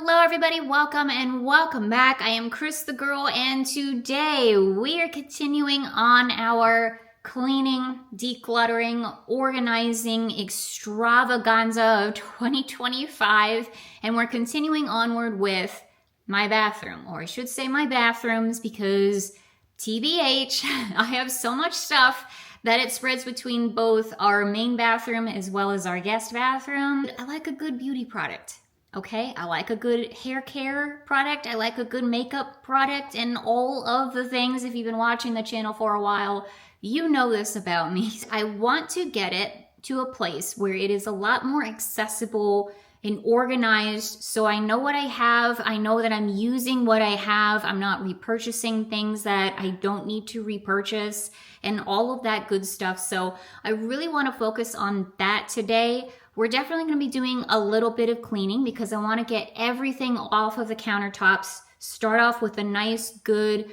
Hello everybody, welcome and welcome back. I am CrisTheGirl and today we are continuing on our cleaning, decluttering, organizing extravaganza of 2025 and we're continuing onward with my bathroom, or I should say my bathrooms, because TBH, I have so much stuff that it spreads between both our main bathroom as well as our guest bathroom. I like a good beauty product. Okay, I like a good hair care product. I like a good makeup product and all of the things. If you've been watching the channel for a while, you know this about me. I want to get it to a place where it is a lot more accessible and organized, so I know what I have. I know that I'm using what I have. I'm not repurchasing things that I don't need to repurchase and all of that good stuff. So I really want to focus on that today. We're definitely going to be doing a little bit of cleaning because I want to get everything off of the countertops, start off with a nice, good,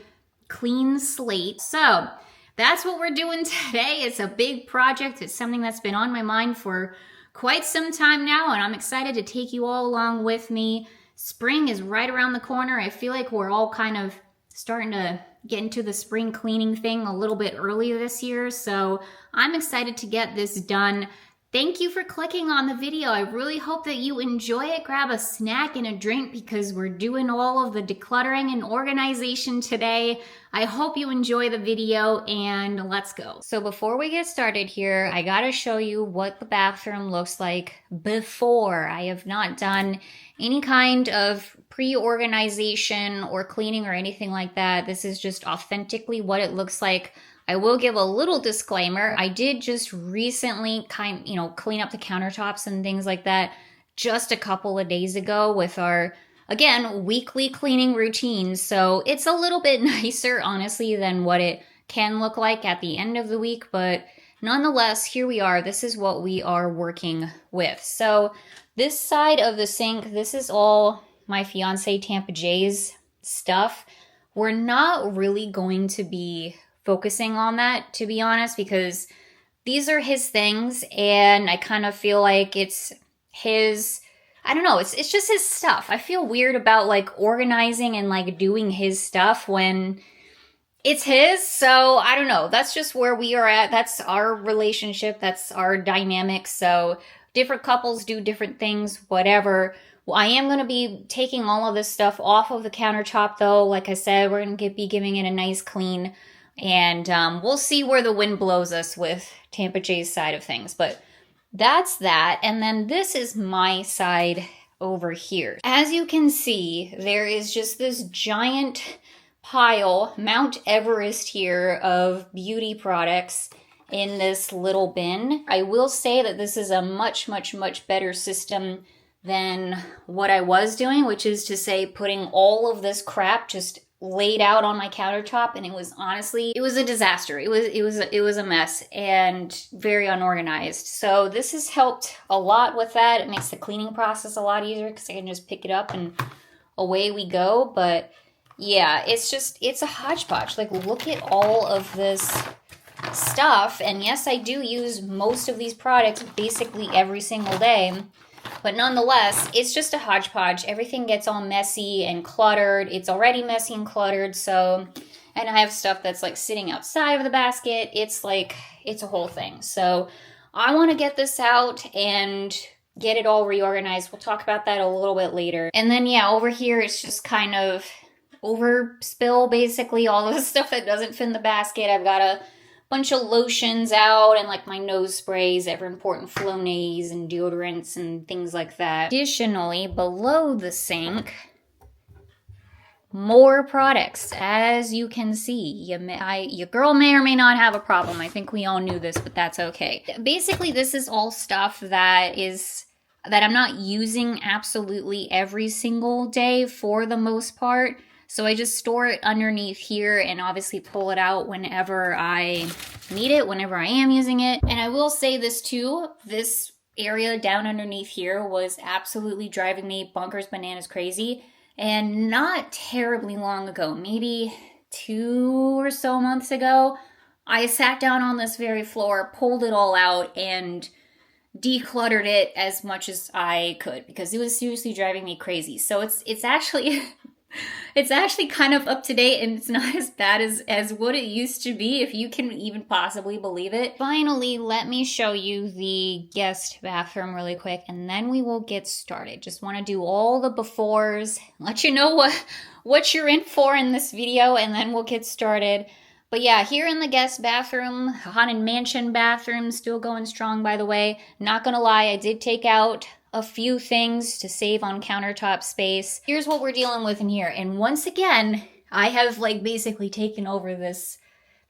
clean slate. So that's what we're doing today. It's a big project. It's something that's been on my mind for quite some time now, and I'm excited to take you all along with me. Spring is right around the corner. I feel like we're all kind of starting to get into the spring cleaning thing a little bit early this year, so I'm excited to get this done. Thank you for clicking on the video. I really hope that you enjoy it. Grab a snack and a drink because we're doing all of the decluttering and organization today. I hope you enjoy the video and let's go. So before we get started here, I gotta show you what the bathroom looks like before. I have not done any kind of pre-organization or cleaning or anything like that. This is just authentically what it looks like. I will give a little disclaimer. I did just recently clean up the countertops and things like that just a couple of days ago with our, again, weekly cleaning routine. So it's a little bit nicer, honestly, than what it can look like at the end of the week. But nonetheless, here we are. This is what we are working with. So this side of the sink, this is all my fiance Tampa Jay's stuff. We're not really going to be focusing on that, to be honest, because these are his things and I kind of feel like it's his, I don't know, it's just his stuff. I feel weird about like organizing and like doing his stuff when it's his. So I don't know, that's just where we are at. That's our relationship, that's our dynamic. So different couples do different things, whatever. Well, I am going to be taking all of this stuff off of the countertop though. Like I said, we're going to be giving it a nice clean. And we'll see where the wind blows us with Tampa Jay's side of things. But that's that. And then this is my side over here. As you can see, there is just this giant pile, Mount Everest here, of beauty products in this little bin. I will say that this is a much, much, much better system than what I was doing, which is to say putting all of this crap just laid out on my countertop, and it was honestly, it was a disaster. It was a mess and very unorganized. So this has helped a lot with that. It makes the cleaning process a lot easier because I can just pick it up and away we go. But yeah, it's a hodgepodge. Like, look at all of this stuff. And yes, I do use most of these products basically every single day. But nonetheless, it's just a hodgepodge. Everything gets all messy and cluttered. It's already messy and cluttered. So, and I have stuff that's like sitting outside of the basket. It's like, it's a whole thing. So I want to get this out and get it all reorganized. We'll talk about that a little bit later. And then yeah, over here, it's just kind of overspill, basically all of the stuff that doesn't fit in the basket. I've got a bunch of lotions out and like my nose sprays, ever important Flonase and deodorants and things like that. Additionally, below the sink, more products. As you can see, your girl may or may not have a problem. I think we all knew this, but that's okay. Basically, this is all stuff that I'm not using absolutely every single day for the most part. So I just store it underneath here and obviously pull it out whenever I need it, whenever I am using it. And I will say this too, this area down underneath here was absolutely driving me bonkers bananas crazy. And not terribly long ago, maybe 2 or so months ago, I sat down on this very floor, pulled it all out, and decluttered it as much as I could because it was seriously driving me crazy. So it's actually it's actually kind of up to date, and it's not as bad as what it used to be, if you can even possibly believe it. Finally, let me show you the guest bathroom really quick, and then we will get started. Just want to do all the befores, let you know what you're in for in this video, and then we'll get started. But yeah, here in the guest bathroom, Haunted Mansion bathroom, still going strong, by the way. Not gonna lie, I did take out a few things to save on countertop space. Here's what we're dealing with in here. And once again, I have like basically taken over this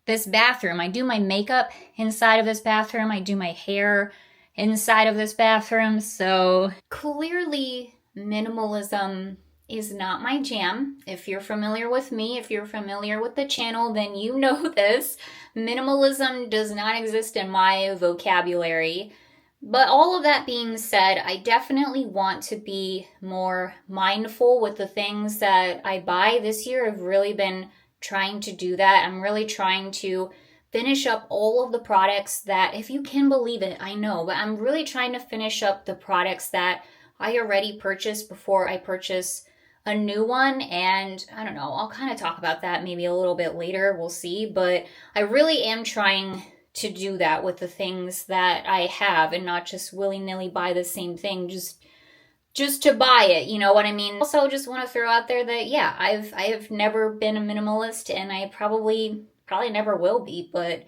bathroom. I do my makeup inside of this bathroom. I do my hair inside of this bathroom. So clearly minimalism is not my jam. If you're familiar with me, if you're familiar with the channel, then you know this. Minimalism does not exist in my vocabulary. But all of that being said, I definitely want to be more mindful with the things that I buy. This year I've really been trying to do that. I'm really trying to finish up all of the products that, if you can believe it, I know, but I'm really trying to finish up the products that I already purchased before I purchase a new one. And I don't know, I'll kind of talk about that maybe a little bit later, we'll see. But I really am trying to do that with the things that I have, and not just willy-nilly buy the same thing just to buy it, you know what I mean? Also, just want to throw out there that yeah, I have never been a minimalist, and I probably never will be, but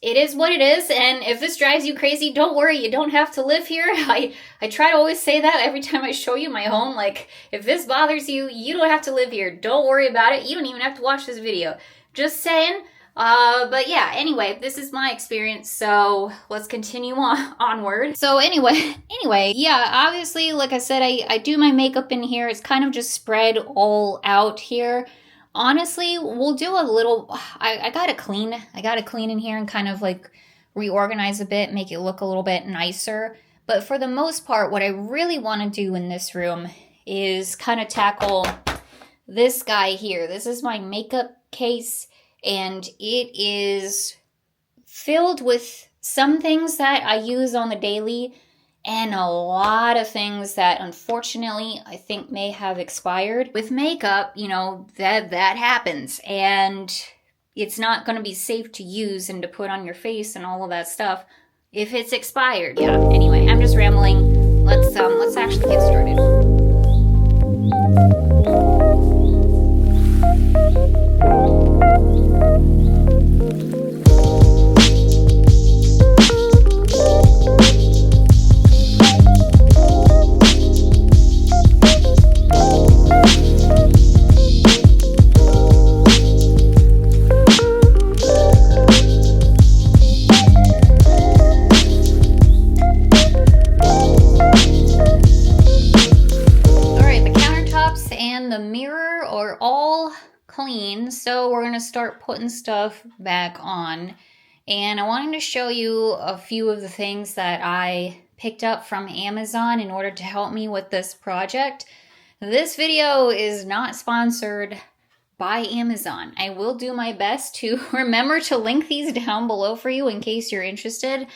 it is what it is. And if this drives you crazy, don't worry, you don't have to live here. I try to always say that every time I show you my home. Like, if this bothers you, you don't have to live here. Don't worry about it. You don't even have to watch this video. Just saying. But yeah, anyway, this is my experience, so let's continue onward. So anyway, yeah, obviously, like I said, I do my makeup in here. It's kind of just spread all out here. Honestly, we'll do a little, I gotta clean in here and kind of like reorganize a bit, make it look a little bit nicer. But for the most part, what I really want to do in this room is kind of tackle this guy here. This is my makeup case. And it is filled with some things that I use on the daily and a lot of things that unfortunately I think may have expired. With makeup, you know, that happens, and it's not going to be safe to use and to put on your face and all of that stuff if it's expired. Yeah, anyway, I'm just rambling. Let's actually get started. So we're going to start putting stuff back on, and I wanted to show you a few of the things that I picked up from Amazon in order to help me with this project. This video is not sponsored by Amazon. I will do my best to remember to link these down below for you in case you're interested.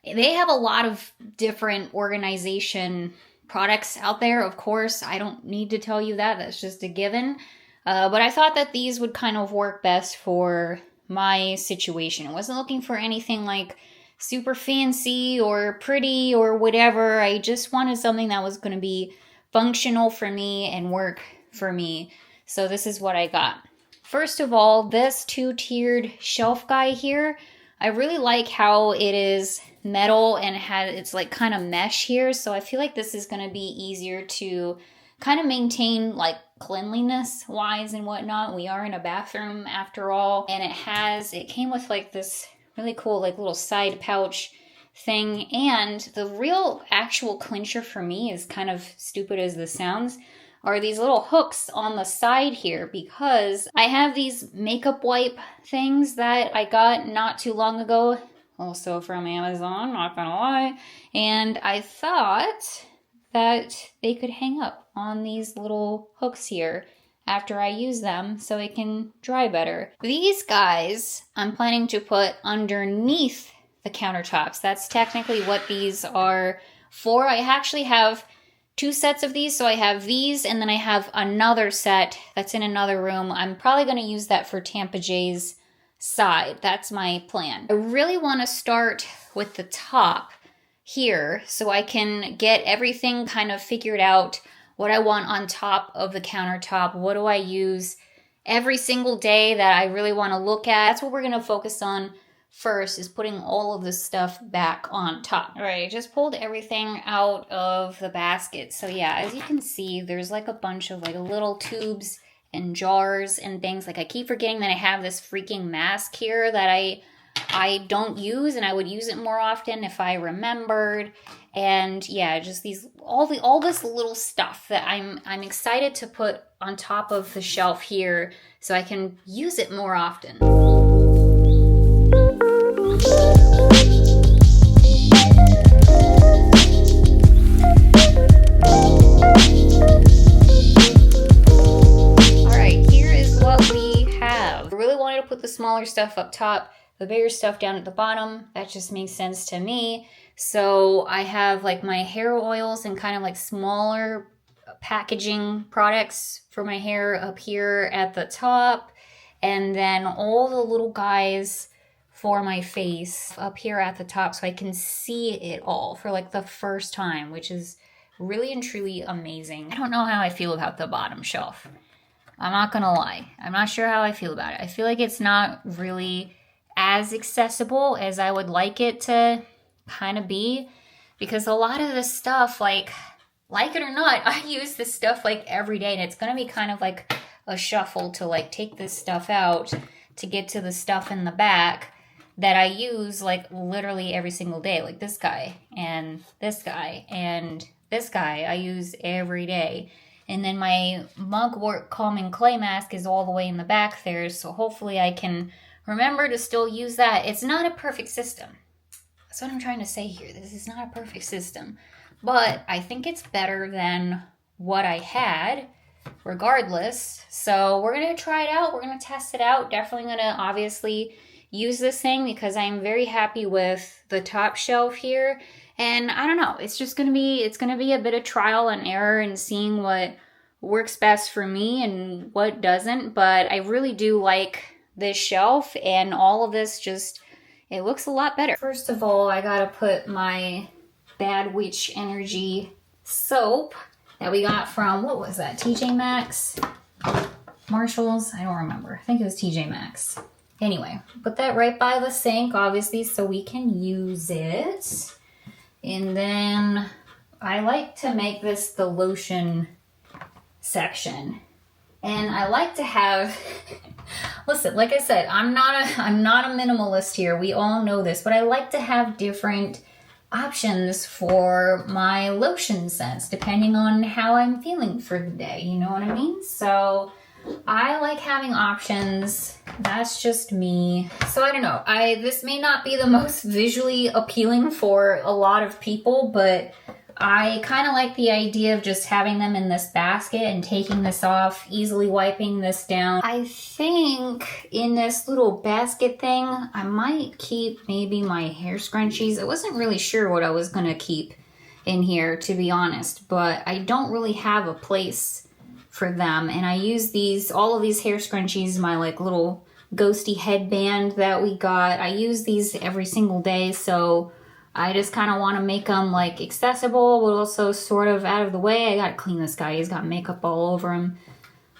They have a lot of different organization products out there, of course. I don't need to tell you that. That's just a given. But I thought that these would kind of work best for my situation. I wasn't looking for anything like super fancy or pretty or whatever. I just wanted something that was going to be functional for me and work for me. So this is what I got. First of all, this two-tiered shelf guy here, I really like how it is metal and it's like kind of mesh here. So I feel like this is going to be easier to kind of maintain like cleanliness wise and whatnot. We are in a bathroom after all, and it came with like this really cool like little side pouch thing. And the real actual clincher for me, is kind of stupid as this sounds, are these little hooks on the side here, because I have these makeup wipe things that I got not too long ago, also from Amazon, not gonna lie, and I thought that they could hang up on these little hooks here after I use them so it can dry better. These guys I'm planning to put underneath the countertops. That's technically what these are for. I actually have 2 sets of these. So I have these, and then I have another set that's in another room. I'm probably going to use that for Tampa Jay's side. That's my plan. I really want to start with the top here so I can get everything kind of figured out, what I want on top of the countertop. What do I use every single day that I really want to look at? That's what we're going to focus on first, is putting all of this stuff back on top. All right, I just pulled everything out of the basket. So yeah, as you can see, there's like a bunch of like little tubes and jars and things. Like I keep forgetting that I have this freaking mask here that I don't use, and I would use it more often if I remembered. And yeah, just these all this little stuff that I'm excited to put on top of the shelf here so I can use it more often. Alright, here is what we have. I really wanted to put the smaller stuff up top, the bigger stuff down at the bottom. That just makes sense to me. So I have like my hair oils and kind of like smaller packaging products for my hair up here at the top. And then all the little guys for my face up here at the top so I can see it all for like the first time, which is really and truly amazing. I don't know how I feel about the bottom shelf. I'm not gonna lie. I'm not sure how I feel about it. I feel like it's not really as accessible as I would like it to kind of be, because a lot of this stuff, like it or not, I use this stuff like every day, and it's gonna be kind of like a shuffle to like take this stuff out to get to the stuff in the back that I use like literally every single day. Like this guy and this guy and this guy I use every day. And then my mugwort calming clay mask is all the way in the back there, so hopefully I can remember to still use that. It's not a perfect system. That's what I'm trying to say here. This is not a perfect system, but I think it's better than what I had regardless. So we're going to try it out. We're going to test it out. Definitely going to obviously use this thing because I'm very happy with the top shelf here. And I don't know, it's going to be a bit of trial and error and seeing what works best for me and what doesn't. But I really do like this shelf, and all of this just, it looks a lot better. First of all, I got to put my Bad Witch Energy soap that we got from, what was that, TJ Maxx? Marshalls? I don't remember. I think it was TJ Maxx. Anyway, put that right by the sink, obviously, so we can use it. And then I like to make this the lotion section. And I like to have, listen, like I said, I'm not a minimalist here. We all know this, but I like to have different options for my lotion scents depending on how I'm feeling for the day. You know what I mean? So I like having options. That's just me. So I don't know. This may not be the most visually appealing for a lot of people, but I kind of like the idea of just having them in this basket and taking this off, easily wiping this down. I think in this little basket thing, I might keep maybe my hair scrunchies. I wasn't really sure what I was going to keep in here, to be honest, but I don't really have a place for them. And I use all of these hair scrunchies, my like little ghosty headband that we got. I use these every single day, so I just kind of want to make them like accessible, but also sort of out of the way. I got to clean this guy. He's got makeup all over him.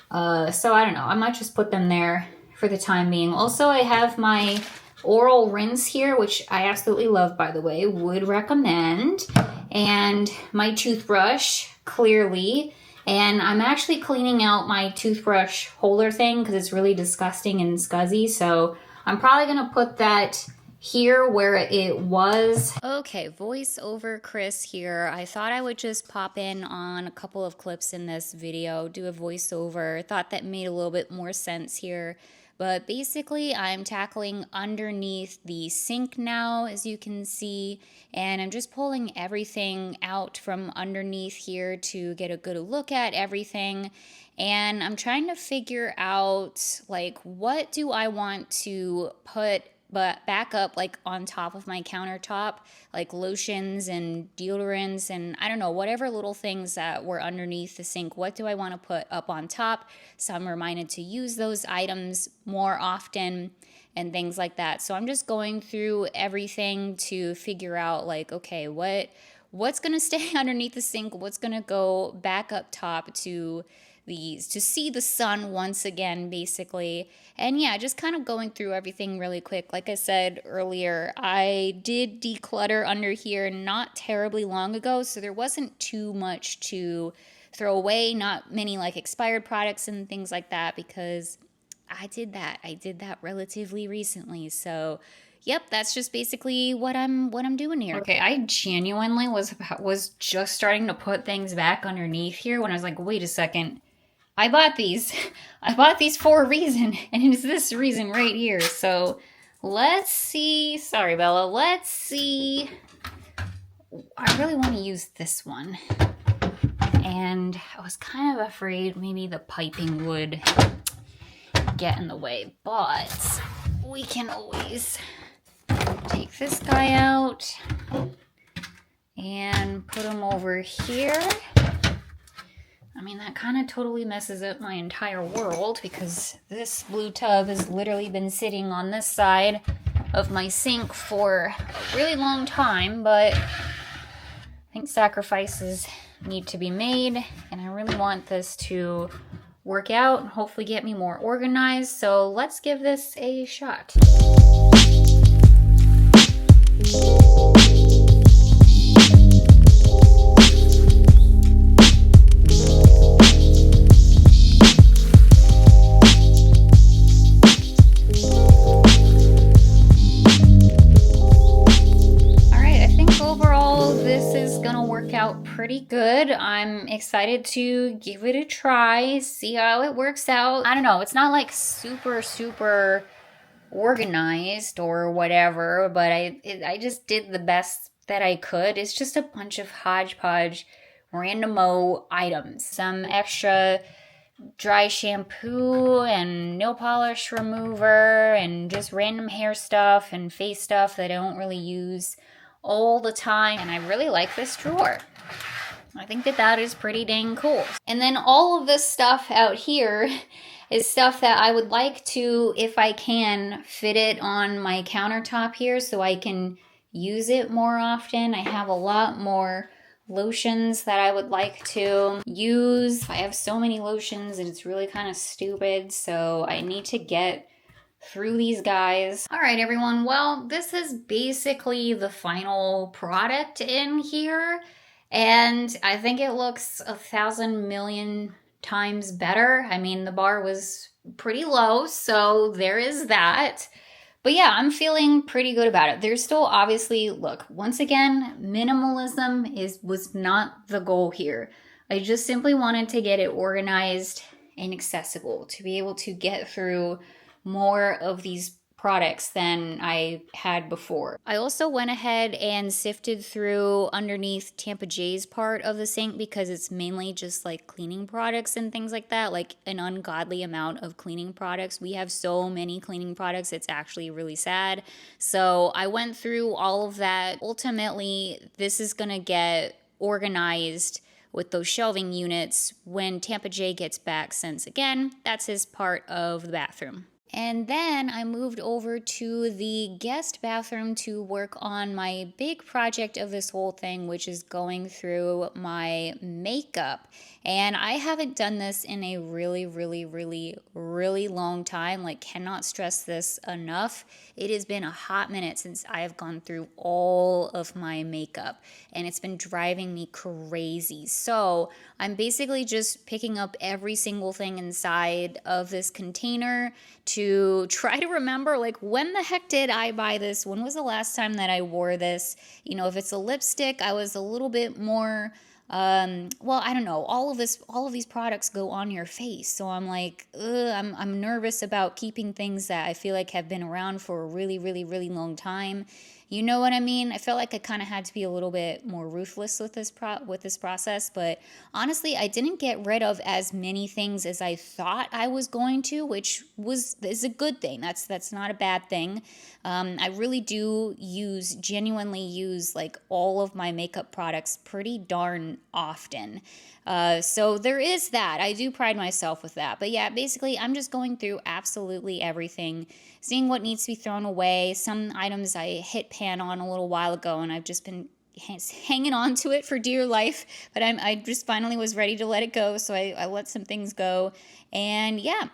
So I don't know. I might just put them there for the time being. Also, I have my oral rinse here, which I absolutely love, by the way. Would recommend. And my toothbrush, clearly. And I'm actually cleaning out my toothbrush holder thing because it's really disgusting and scuzzy. So I'm probably going to put that here where it was. Okay, voiceover Cris here. I thought I would just pop in on a couple of clips in this video, do a voiceover. Thought that made a little bit more sense here. But basically, I'm tackling underneath the sink now, as you can see, and I'm just pulling everything out from underneath here to get a good look at everything. And I'm trying to figure out, like, what do I want to put back up like on top of my countertop, like lotions and deodorants and I don't know, whatever little things that were underneath the sink. What do I want to put up on top? So I'm reminded to use those items more often and things like that. So I'm just going through everything to figure out like, okay, what's going to stay underneath the sink? What's going to go back up top to see the sun once again, basically. And yeah, just kind of going through everything really quick. Like I said earlier, I did declutter under here not terribly long ago, so there wasn't too much to throw away, not many like expired products and things like that, because I did that relatively recently. So yep, that's just basically what I'm doing here. Okay, I genuinely was just starting to put things back underneath here when I was like, wait a second. I bought these. I bought these for a reason, and it's this reason right here. So let's see. Sorry, Bella. Let's see. I really want to use this one. And I was kind of afraid maybe the piping would get in the way, but we can always take this guy out and put him over here. I mean, that kind of totally messes up my entire world because this blue tub has literally been sitting on this side of my sink for a really long time, but I think sacrifices need to be made, and I really want this to work out and hopefully get me more organized. So let's give this a shot. Pretty good. I'm excited to give it a try, see how it works out. I don't know, it's not like super organized or whatever, but I just did the best that I could. It's just a bunch of hodgepodge random items. Some extra dry shampoo and nail polish remover and just random hair stuff and face stuff that I don't really use all the time. And I really like this drawer. I think that is pretty dang cool. And then all of this stuff out here is stuff that I would like to, if I can, fit it on my countertop here so I can use it more often. I have a lot more lotions that I would like to use. I have so many lotions and it's really kind of stupid, so I need to get through these guys. All right, everyone. Well, this is basically the final product in here. And I think it looks 1,000 million times better. I mean, the bar was pretty low, so there is that. But yeah, I'm feeling pretty good about it. There's still obviously, look, once again, minimalism was not the goal here. I just simply wanted to get it organized and accessible, to be able to get through more of these products than I had before. I also went ahead and sifted through underneath Tampa Jay's part of the sink because it's mainly just like cleaning products and things like that, like an ungodly amount of cleaning products. We have so many cleaning products, it's actually really sad. So I went through all of that. Ultimately, this is gonna get organized with those shelving units when Tampa Jay gets back, since again, that's his part of the bathroom. And then I moved over to the guest bathroom to work on my big project of this whole thing, which is going through my makeup. And I haven't done this in a really long time. Like, cannot stress this enough. It has been a hot minute since I have gone through all of my makeup, and it's been driving me crazy. So I'm basically just picking up every single thing inside of this container to try to remember, like, when the heck did I buy this? When was the last time that I wore this? You know, if it's a lipstick, I was a little bit more, well, I don't know. All of these products go on your face. So I'm like, I'm nervous about keeping things that I feel like have been around for a really long time You know what I mean? I felt like I kind of had to be a little bit more ruthless with this process, but honestly, I didn't get rid of as many things as I thought I was going to, which is a good thing. That's not a bad thing. I really do genuinely use like all of my makeup products pretty darn often. So there is that. I do pride myself with that. But yeah, basically, I'm just going through absolutely everything, seeing what needs to be thrown away. Some items I hit pan on a little while ago, and I've just been hanging on to it for dear life. But I just finally was ready to let it go, so I let some things go. And yeah,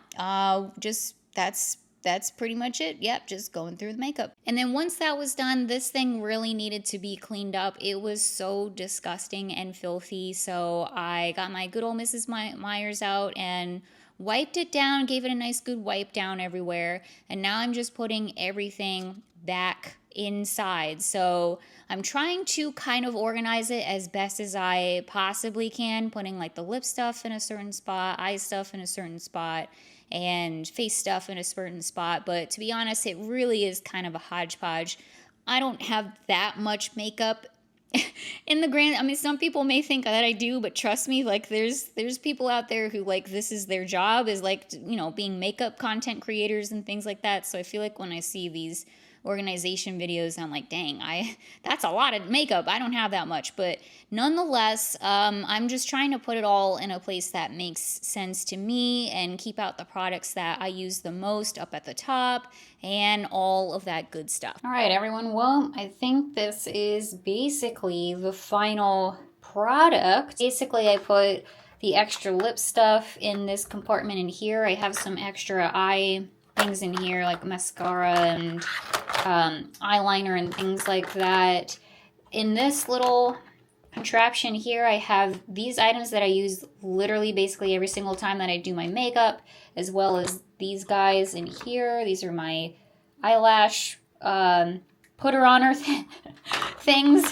that's pretty much it. Yep, just going through the makeup. And then once that was done, this thing really needed to be cleaned up. It was so disgusting and filthy. So I got my good old Mrs. Myers out and wiped it down, gave it a nice good wipe down everywhere. And now I'm just putting everything back inside. So I'm trying to kind of organize it as best as I possibly can, putting like the lip stuff in a certain spot, eye stuff in a certain spot, and face stuff in a certain spot. But to be honest, it really is kind of a hodgepodge. I don't have that much makeup in the grand. I mean, some people may think that I do, but trust me, like there's people out there who like this is their job, is like, you know, being makeup content creators and things like that. So I feel like when I see these organization videos, I'm like, dang, that's a lot of makeup. I don't have that much. But nonetheless, I'm just trying to put it all in a place that makes sense to me and keep out the products that I use the most up at the top and all of that good stuff. All right, everyone. Well, I think this is basically the final product. Basically, I put the extra lip stuff in this compartment in here. I have some extra eye things in here like mascara and eyeliner and things like that. In this little contraption here, I have these items that I use literally basically every single time that I do my makeup, as well as these guys in here. These are my eyelash putter on things.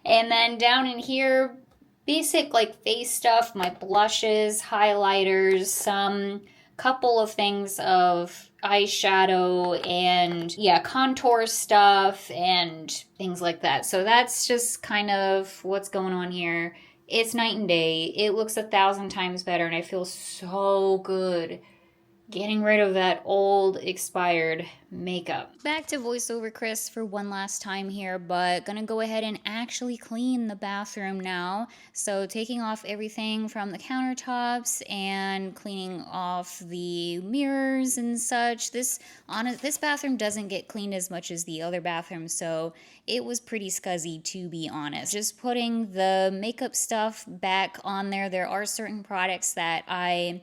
And then down in here, basic like face stuff, my blushes, highlighters, some couple of things of eyeshadow and yeah, contour stuff and things like that. So that's just kind of what's going on here. It's night and day. It looks 1,000 times better, and I feel so good getting rid of that old expired makeup. Back to voiceover Cris for one last time here, but gonna go ahead and actually clean the bathroom now. So taking off everything from the countertops and cleaning off the mirrors and such. This bathroom doesn't get cleaned as much as the other bathroom, so it was pretty scuzzy, to be honest. Just putting the makeup stuff back on there. There are certain products that I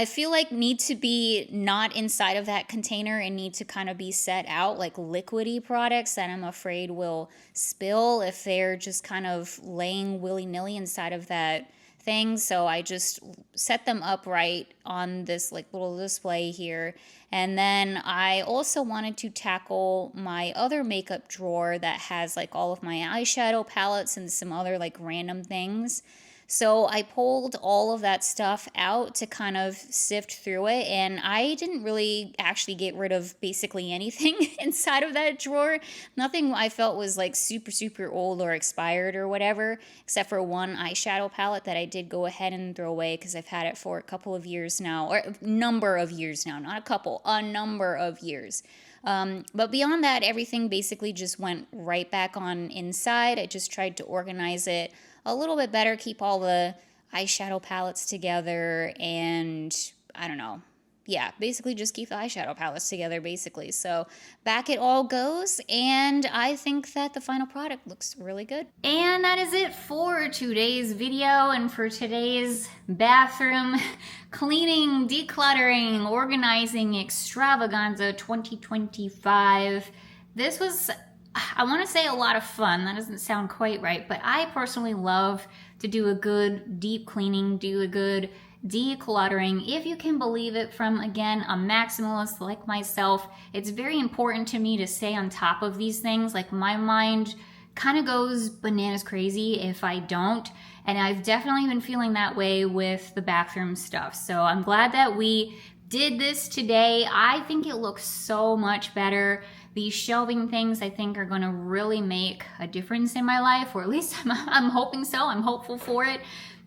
feel like need to be not inside of that container and need to kind of be set out, like liquidy products that I'm afraid will spill if they're just kind of laying willy-nilly inside of that thing. So I just set them upright on this like little display here. And then I also wanted to tackle my other makeup drawer that has like all of my eyeshadow palettes and some other like random things. So I pulled all of that stuff out to kind of sift through it, and I didn't really actually get rid of basically anything inside of that drawer. Nothing I felt was like super, super old or expired or whatever, except for one eyeshadow palette that I did go ahead and throw away because I've had it for a couple of years now, or a number of years now, not a couple, a number of years. But beyond that, everything basically just went right back on inside. I just tried to organize it a little bit better, keep all the eyeshadow palettes together, and I don't know. Yeah, basically just keep the eyeshadow palettes together, basically. So back it all goes, and I think that the final product looks really good. And that is it for today's video and for today's bathroom cleaning, decluttering, organizing extravaganza 2025. This was, I want to say, a lot of fun. That doesn't sound quite right, but I personally love to do a good deep cleaning, do a good decluttering, if you can believe it. From, again, a maximalist like myself, it's very important to me to stay on top of these things. Like, my mind kind of goes bananas crazy if I don't, and I've definitely been feeling that way with the bathroom stuff. So I'm glad that we did this today. I think it looks so much better. These shelving things I think are gonna really make a difference in my life, or at least I'm hoping so. I'm hopeful for it.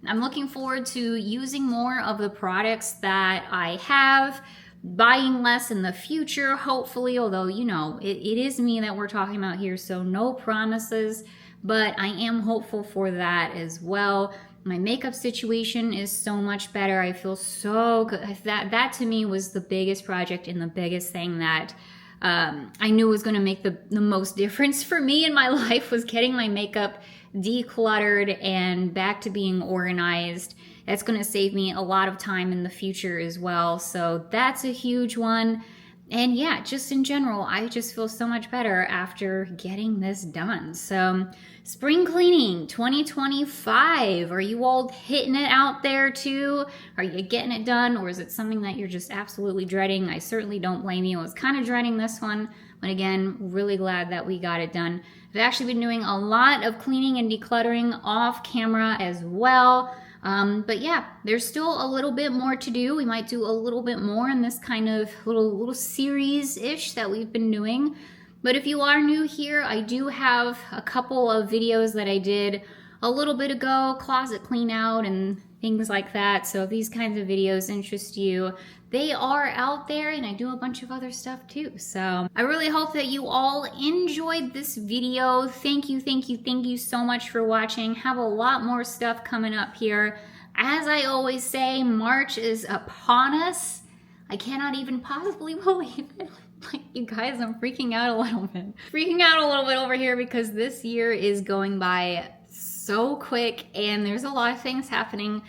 I'm looking forward to using more of the products that I have, buying less in the future, hopefully, although, you know, it is me that we're talking about here, so no promises, but I am hopeful for that as well. My makeup situation is so much better. I feel so good. That to me was the biggest project and the biggest thing that I knew was going to make the most difference for me in my life, was getting my makeup decluttered and back to being organized. That's going to save me a lot of time in the future as well. So that's a huge one. And yeah, just in general, I just feel so much better after getting this done. So spring cleaning 2025, are you all hitting it out there too? Are you getting it done, or is it something that you're just absolutely dreading? I certainly don't blame you. I was kind of dreading this one, but again, really glad that we got it done. I've actually been doing a lot of cleaning and decluttering off camera as well. But yeah, there's still a little bit more to do. We might do a little bit more in this kind of little series-ish that we've been doing. But if you are new here, I do have a couple of videos that I did a little bit ago, closet clean out and things like that. So if these kinds of videos interest you, they are out there, and I do a bunch of other stuff too. So I really hope that you all enjoyed this video. Thank you so much for watching. Have a lot more stuff coming up here. As I always say, March is upon us. I cannot even possibly believe it. Like, you guys, I'm freaking out a little bit. Freaking out a little bit over here because this year is going by so quick, and there's a lot of things happening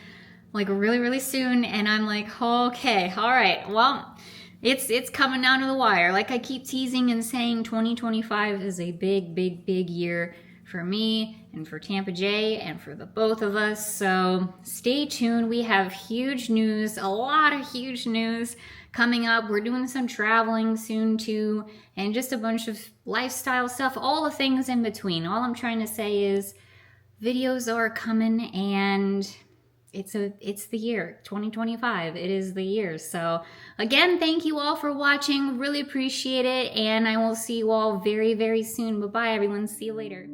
like really soon, and I'm like, okay, all right, well, it's coming down to the wire. Like I keep teasing and saying, 2025 is a big year for me and for Tampa Jay and for the both of us. So stay tuned. We have huge news, a lot of huge news coming up. We're doing some traveling soon too, and just a bunch of lifestyle stuff, all the things in between. All I'm trying to say is videos are coming, and it's the year 2025. It is the year. So again, thank you all for watching. Really appreciate it, and I will see you all very soon. Bye everyone. See you later.